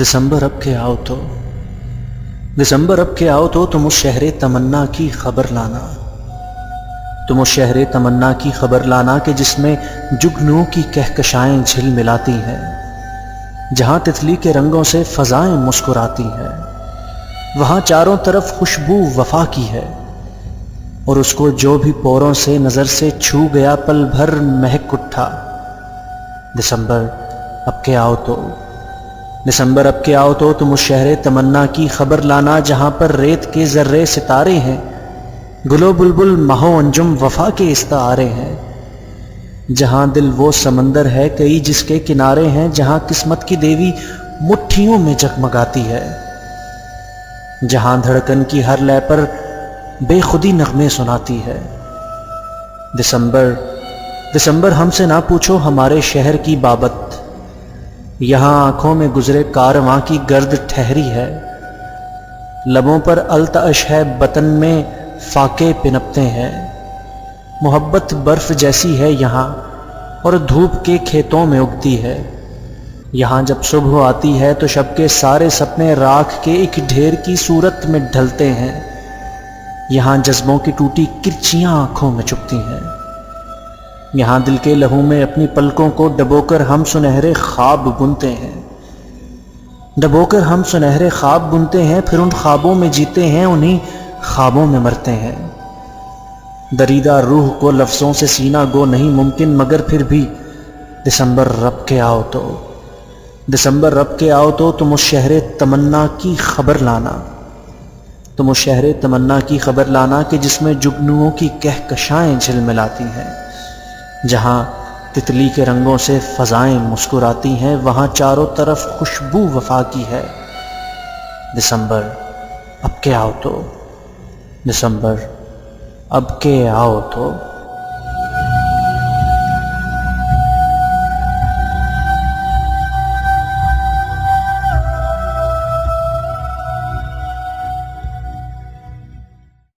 दिसंबर अब के आओ तो, दिसंबर अब के आओ तो तुम उस शहरे तमन्ना की खबर लाना, तुम उस शहरे तमन्ना की खबर लाना कि जिसमें जुगनुओं की कहकशाएं झिलमिलाती हैं, जहां तितली के रंगों से फजाएं मुस्कुराती हैं, वहां चारों तरफ खुशबू वफा की है, और उसको जो भी पोरों से नजर से छू गया पल भर महक उठा। दिसंबर अब के आओ तो, दिसंबर अब के आओ तो तुम उस शहरे तमन्ना की खबर लाना, जहां पर रेत के जर्रे सितारे हैं, गुलो बुलबुल माहो अंजुम वफा के इस्तारे हैं, जहां दिल वो समंदर है कई जिसके किनारे हैं, जहां किस्मत की देवी मुट्ठियों में जगमगाती है, जहां धड़कन की हर लय पर बेखुदी नगमे सुनाती है। दिसंबर, दिसंबर हमसे ना पूछो हमारे शहर की बाबत, यहां आंखों में गुजरे कारवां की गर्द ठहरी है, लबों पर अल्तअश है बतन में फाके पिनपते हैं, मोहब्बत बर्फ जैसी है यहाँ और धूप के खेतों में उगती है, यहाँ जब सुबह आती है तो शब के सारे सपने राख के एक ढेर की सूरत में ढलते हैं, यहाँ जज्बों की टूटी किरचियां आंखों में चुभती हैं, यहाँ दिल के लहू में अपनी पलकों को डबोकर हम सुनहरे ख्वाब बुनते हैं, डबोकर हम सुनहरे ख्वाब बुनते हैं, फिर उन ख्वाबों में जीते हैं, उन्हीं ख्वाबों में मरते हैं। दरीदा रूह को लफ्ज़ों से सीना गो नहीं मुमकिन, मगर फिर भी दिसंबर रब के आओ तो, दिसंबर रब के आओ तो तुम उस शहरे तमन्ना की खबर लाना, तुम उस शहरे तमन्ना की खबर लाना कि जिसमें जुगनुओं की कहकशाएं झिलमिलाती हैं, जहां तितली के रंगों से फजाएं मुस्कुराती हैं, वहां चारों तरफ खुशबू वफा की है। दिसंबर अब के आओ तो, दिसंबर अब के आओ तो।